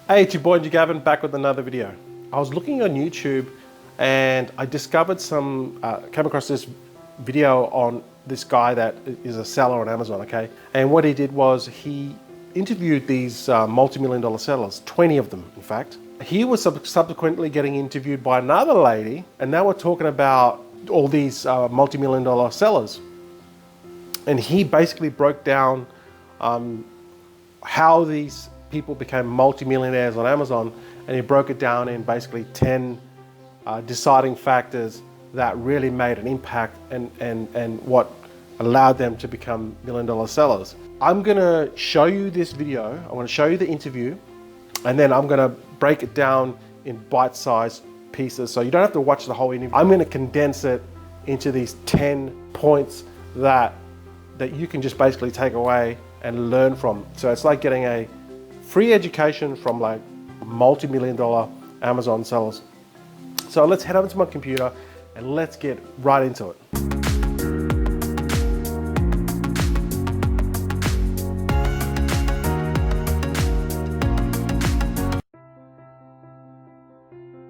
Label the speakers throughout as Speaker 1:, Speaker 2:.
Speaker 1: Hey, it's your boy Gavin back with another video. I was looking on YouTube and I discovered came across this video on this guy that is a seller on Amazon, okay? And what he did was he interviewed these multi-million dollar sellers, 20 of them in fact. He was subsequently getting interviewed by another lady, and now we're talking about all these multi-million dollar sellers. And he basically broke down how these people became multi-millionaires on Amazon, and he broke it down in basically 10 deciding factors that really made an impact and what allowed them to become million-dollar sellers. I'm gonna show you this video, I'm gonna show you the interview, and then I'm gonna break it down in bite-sized pieces so you don't have to watch the whole interview. I'm gonna condense it into these 10 points that you can just basically take away and learn from. So it's like getting a free education from like multi-million dollar Amazon sellers. So let's head over to my computer and let's get right into it.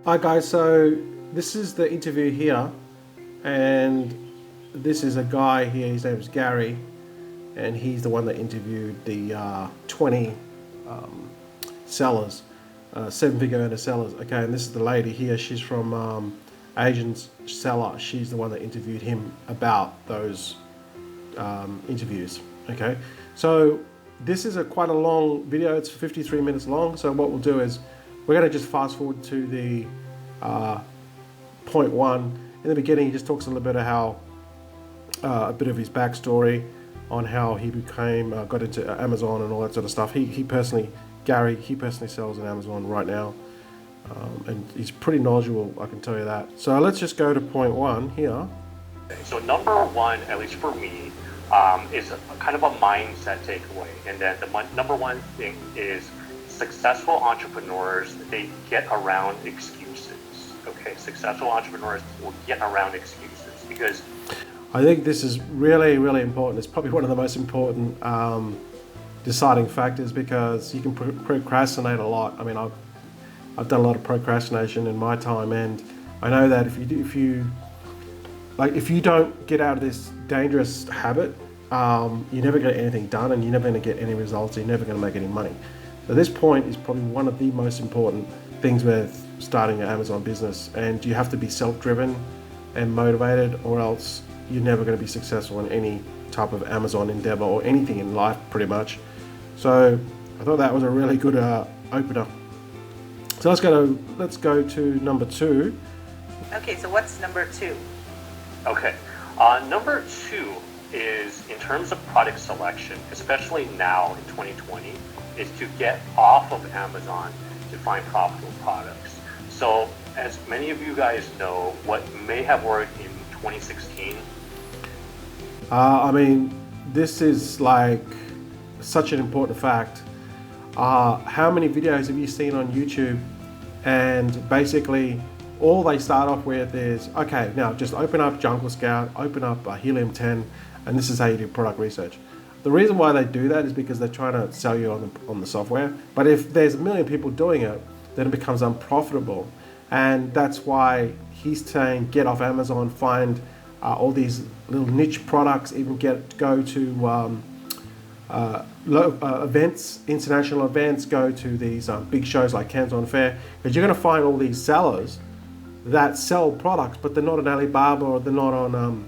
Speaker 1: Hi guys, so this is the interview here, and this is a guy here, his name is Gary, and he's the one that interviewed the 20 sellers, 7-figure earner sellers. Okay, and this is the lady here, she's from Asian seller. She's the one that interviewed him about those interviews. Okay, so this is quite a long video, it's 53 minutes long. So what we'll do is we're going to just fast forward to the point one. In the beginning, he just talks a little bit of how a bit of his backstory on how he became got into Amazon and all that sort of stuff. Gary personally sells on Amazon right now, and he's pretty knowledgeable, I can tell you that. So let's just go to point one here.
Speaker 2: So number one, at least for me, is kind of a mindset takeaway, and then the number one thing is successful entrepreneurs, they get around excuses. Okay, successful entrepreneurs will get around excuses because
Speaker 1: I think this is really, really important. It's probably one of the most important deciding factors, because you can procrastinate a lot. I mean, I've done a lot of procrastination in my time, and I know that if you don't get out of this dangerous habit, you're never going to get anything done, and you're never going to get any results. You're never going to make any money. So this point is probably one of the most important things with starting an Amazon business, and you have to be self-driven and motivated, or else you're never going to be successful in any type of Amazon endeavor or anything in life pretty much. So I thought that was a really good opener. So let's go to number two.
Speaker 3: Okay, so what's number two?
Speaker 2: Okay, number two is in terms of product selection, especially now in 2020, is to get off of Amazon to find profitable products. So as many of you guys know, what may have worked in 2016.
Speaker 1: I mean, this is like such an important fact. How many videos have you seen on YouTube? And basically all they start off with is, okay, now just open up Jungle Scout, open up Helium 10, and this is how you do product research. The reason why they do that is because they're trying to sell you on the software. But if there's a million people doing it, then it becomes unprofitable. And that's why he's saying get off Amazon, find all these little niche products, even go to events, international events, go to these big shows like Canton Fair, because you're going to find all these sellers that sell products, but they're not on Alibaba, or they're not on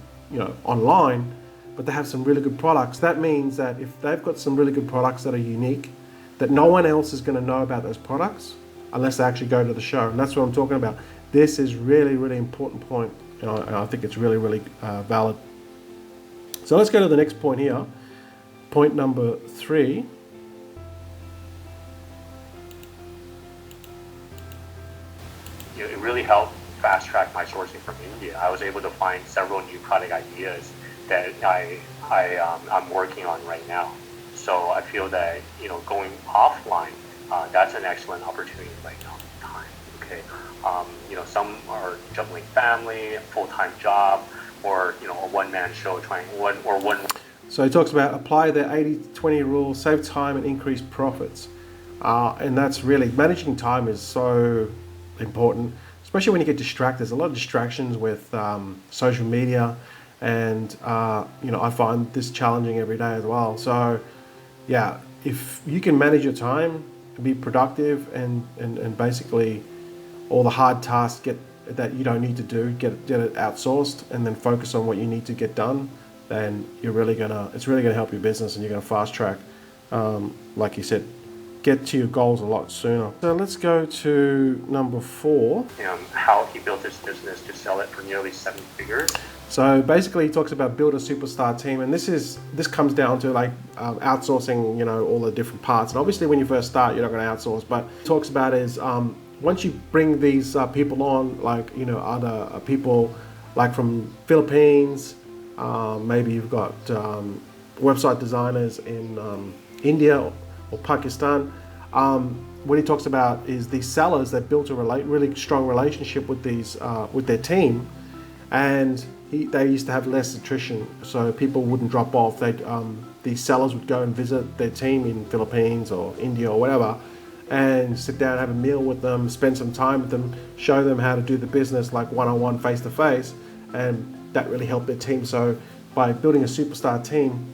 Speaker 1: online, but they have some really good products. That means that if they've got some really good products that are unique, that no one else is going to know about those products unless they actually go to the show. And that's what I'm talking about. This is really, really important point, and I think it's really, really valid. So let's go to the next point here. Point number three.
Speaker 2: It really helped fast track my sourcing from India. I was able to find several new product ideas that I'm working on right now. So I feel that going offline, that's an excellent opportunity right now in time. Okay, some are juggling family, full-time job, or a one-man show trying one.
Speaker 1: So he talks about apply the 80-20 rule, save time and increase profits. And that's really, managing time is so important, especially when you get distracted. There's a lot of distractions with social media, and I find this challenging every day as well. So yeah, if you can manage your time, be productive, and basically all the hard tasks that you don't need to do, get it outsourced, and then focus on what you need to get done, then it's really gonna help your business, and you're gonna fast track, like you said, get to your goals a lot sooner. So let's go to number 4.
Speaker 2: How he built his business to sell it for nearly 7 figures.
Speaker 1: So basically, he talks about build a superstar team, and this comes down to like outsourcing, all the different parts. And obviously, when you first start, you're not going to outsource. But he talks about is once you bring these people on, like other people, like from Philippines, maybe you've got website designers in India or Pakistan. What he talks about is these sellers that built a really strong relationship with with their team, and they used to have less attrition, so people wouldn't drop off. These sellers would go and visit their team in Philippines or India or whatever, and sit down, have a meal with them, spend some time with them, show them how to do the business like one-on-one, face-to-face, and that really helped their team. So by building a superstar team,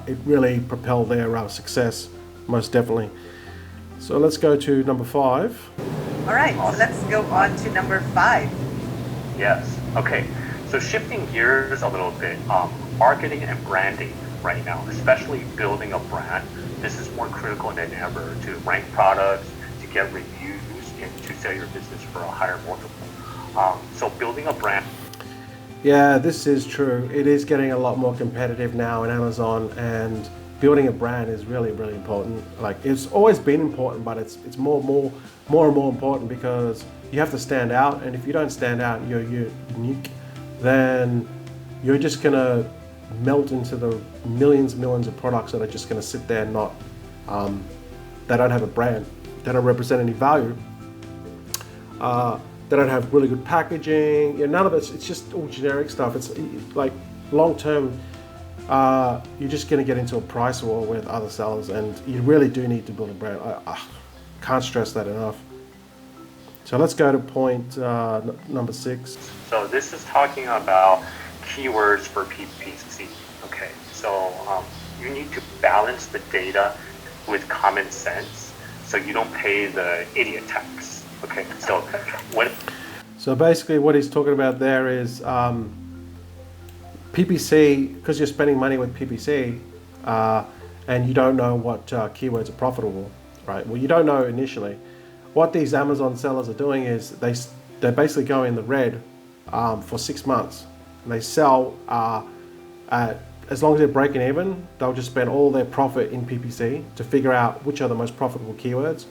Speaker 1: it really propelled their success, most definitely. So let's go to number 5.
Speaker 3: All right, so let's go on to number 5.
Speaker 2: Yes. Okay. So shifting gears a little bit, marketing and branding right now, especially building a brand, this is more critical than ever to rank products, to get reviews, and to sell your business for a higher multiple. So building a brand.
Speaker 1: Yeah, this is true. It is getting a lot more competitive now in Amazon, and building a brand is really, really important. Like, it's always been important, but it's more and more important, because you have to stand out, and if you don't stand out, you're unique, then you're just gonna melt into the millions of products that are just gonna sit there and not, they don't have a brand, they don't represent any value, they don't have really good packaging. None of it's just all generic stuff. It's like long term, you're just going to get into a price war with other sellers, and you really do need to build a brand. I can't stress that enough. So let's go to point number 6.
Speaker 2: So this is talking about keywords for PPC. Okay, so you need to balance the data with common sense, so you don't pay the idiot tax. Okay, so what?
Speaker 1: So basically, what he's talking about there is PPC, because you're spending money with PPC, and you don't know what keywords are profitable, right? Well, you don't know initially. What these Amazon sellers are doing is they basically go in the red for 6 months, and they sell as long as they're breaking even, they'll just spend all their profit in PPC to figure out which are the most profitable keywords.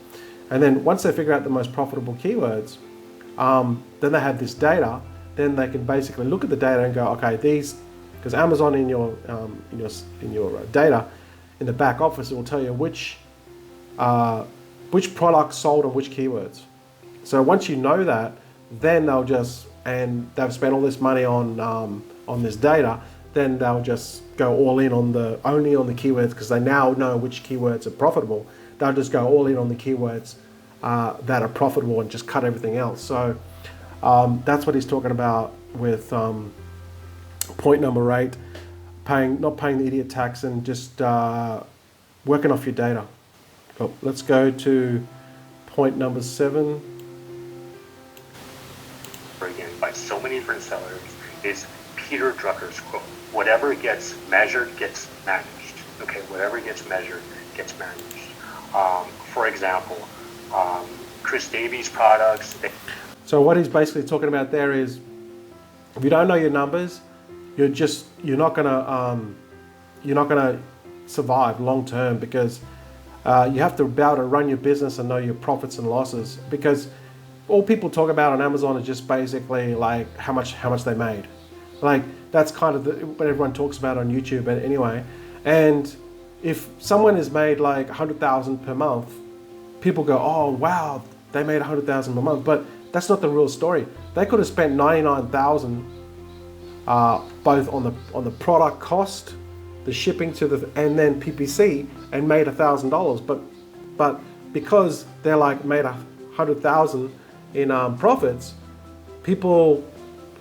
Speaker 1: And then once they figure out the most profitable keywords, then they have this data. Then they can basically look at the data and go, okay, these, because Amazon in your data in the back office, it will tell you which products sold on which keywords. So once you know that, then they've spent all this money on this data, then they'll just go all in only on the keywords, because they now know which keywords are profitable. They'll just go all in on the keywords that are profitable and just cut everything else. So that's what he's talking about with point number 8, not paying the idiot tax, and just working off your data. Oh, let's go to point number 7.
Speaker 2: Again, by so many different sellers, is Peter Drucker's quote: "Whatever gets measured gets managed." Okay, whatever gets measured gets managed. For example, Chris Davies products.
Speaker 1: So what he's basically talking about there is, if you don't know your numbers, you're not gonna survive long term, because you have to be able to run your business and know your profits and losses, because all people talk about on Amazon is just basically like how much they made. Like, that's kind of what everyone talks about on YouTube anyway. And if someone has made like 100,000 per month, people go, oh wow, they made 100,000 per month. But that's not the real story. They could have spent 99,000 both on the product cost, the shipping and then PPC, and made $1,000. But but because they're like made 100,000 in profits, people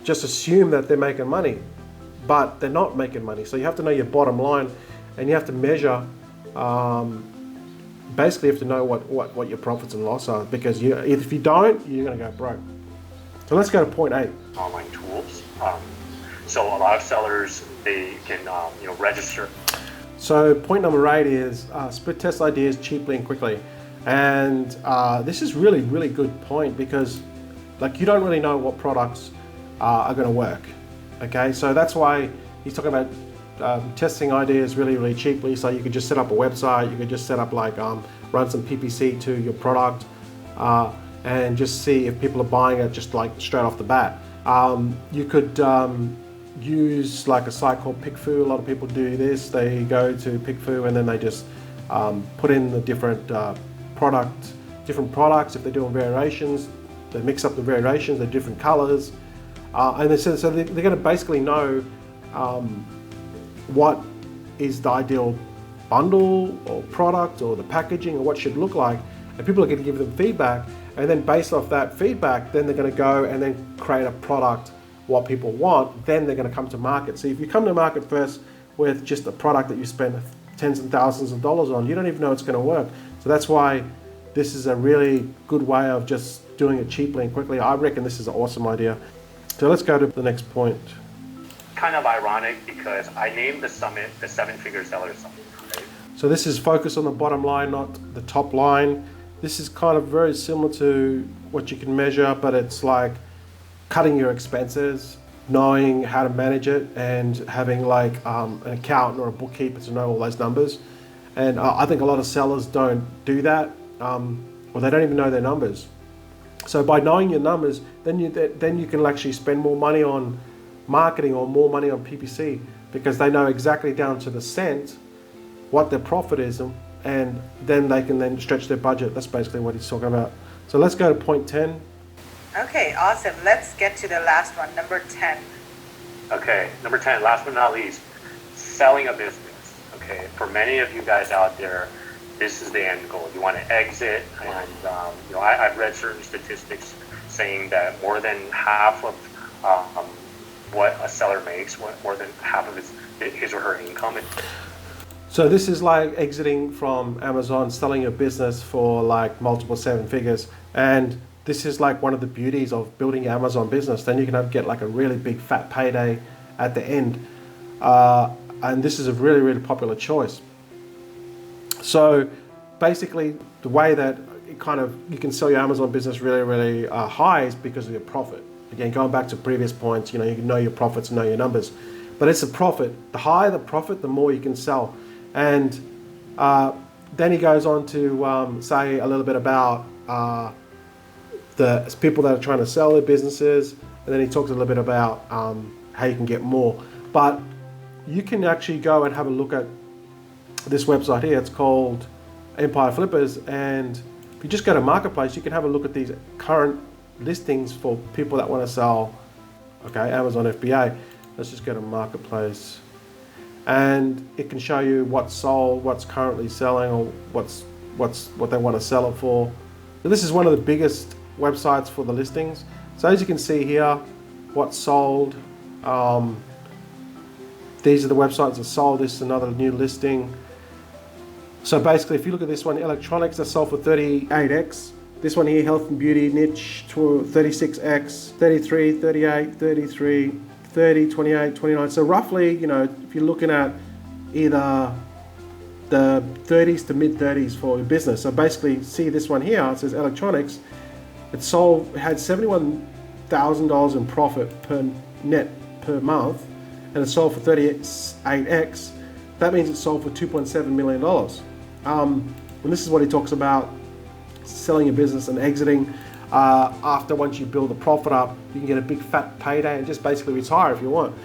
Speaker 1: just assume that they're making money, but they're not making money. So you have to know your bottom line, and you have to measure. Basically, you have to know what your profits and loss are, because if you don't, you're going to go broke. So let's go to point 8.
Speaker 2: Online tools. So a lot of sellers, they can register.
Speaker 1: So point number 8 is split test ideas cheaply and quickly. And this is really, really good point, because like you don't really know what products are going to work. Okay, so that's why he's talking about testing ideas really, really cheaply. So you could just set up a website, you could just set up like run some PPC to your product and just see if people are buying it just like straight off the bat. You could use like a site called PickFu. A lot of people do this. They go to PickFu and then they just put in the different products. If they're doing variations, they mix up the variations, they're different colors. And so they're going to basically know what is the ideal bundle or product or the packaging or what should look like, and people are going to give them feedback, and then based off that feedback, then they're going to go and then create a product what people want. Then they're going to come to market. So if you come to market first with just a product that you spend tens and thousands of dollars on, you don't even know it's going to work. So that's why this is a really good way of just doing it cheaply and quickly. I reckon this is an awesome idea. So let's go to the next point.
Speaker 2: Kind of ironic, because I named the summit the 7-Figure Seller Summit. Right?
Speaker 1: So this is focused on the bottom line, not the top line. This is kind of very similar to what you can measure, but it's like cutting your expenses, knowing how to manage it, and having like an accountant or a bookkeeper to know all those numbers. And I think a lot of sellers don't do that, or they don't even know their numbers. So by knowing your numbers, then you can actually spend more money on marketing or more money on PPC, because they know exactly down to the cent what their profit is, and then they can then stretch their budget. That's basically what he's talking about. So let's go to point 10.
Speaker 3: Okay, awesome. Let's get to the last one, number 10.
Speaker 2: Okay, number 10, last but not least, selling a business. Okay, for many of you guys out there, this is the end goal. You want to exit, and I've read certain statistics saying that more than half of what a seller makes, more than half of his or her income.
Speaker 1: So this is like exiting from Amazon, selling your business for like multiple 7 figures. And this is like one of the beauties of building your Amazon business. Then you can get like a really big fat payday at the end. And this is a really, really popular choice. So basically the way that you can sell your Amazon business really, really high is because of your profit. Again, going back to previous points, you know your profits, know your numbers. But it's a profit. The higher the profit, the more you can sell. And then he goes on to say a little bit about the people that are trying to sell their businesses. And then he talks a little bit about how you can get more. But you can actually go and have a look at this website here. It's called Empire Flippers. And if you just go to Marketplace, you can have a look at these current listings for people that want to sell, Amazon FBA. Let's just go to Marketplace, and it can show you what's sold, what's currently selling, or what they want to sell it for. So this is one of the biggest websites for the listings. So as you can see here, what's sold. These are the websites that sold. This is another new listing. So basically, if you look at this one, electronics, that sold for 38x. This one here, health and beauty niche, 36x, 33, 38, 33, 30, 28, 29. So roughly, if you're looking at either the 30s to mid 30s for your business. So basically, see this one here, it says electronics. It had $71,000 in profit per month, and it sold for 38x. That means it sold for $2.7 million. And this is what he talks about, selling your business and exiting. Once you build the profit up, you can get a big fat payday and just basically retire if you want.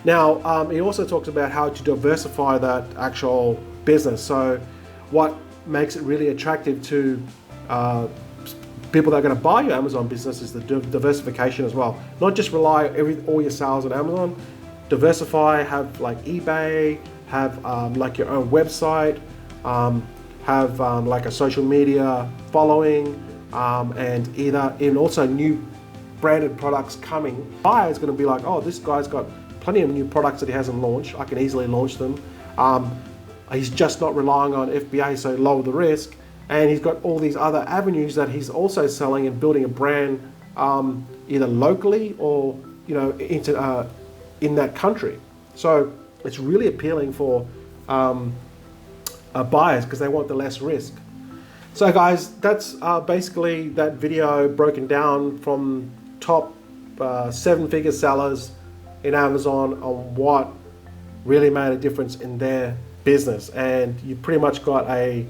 Speaker 1: Now, he also talks about how to diversify that actual business. So what makes it really attractive to people that are going to buy your Amazon business is the diversification as well. Not just rely all your sales on Amazon. Diversify, have like eBay, have like your own website, have like a social media following, and also new branded products coming. Buyer is going to be like, oh, this guy's got plenty of new products that he hasn't launched. I can easily launch them. He's just not relying on FBA, so lower the risk. And he's got all these other avenues that he's also selling and building a brand, either locally or in that country. So it's really appealing for buyers because they want the less risk. So guys, that's basically that video broken down from top 7-figure sellers in Amazon on what really made a difference in their business. And you pretty much got a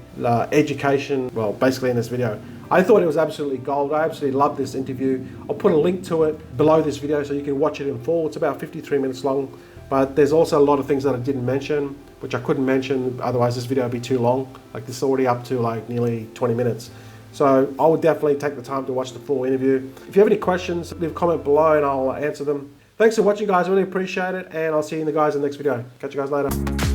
Speaker 1: education, well, basically in this video. I thought it was absolutely gold. I absolutely loved this interview. I'll put a link to it below this video so you can watch it in full. It's about 53 minutes long, but there's also a lot of things that I didn't mention, which I couldn't mention, otherwise this video would be too long. Like, this is already up to like nearly 20 minutes. So I would definitely take the time to watch the full interview. If you have any questions, leave a comment below and I'll answer them. Thanks for watching, guys. I really appreciate it, and I'll see you guys in the next video. Catch you guys later.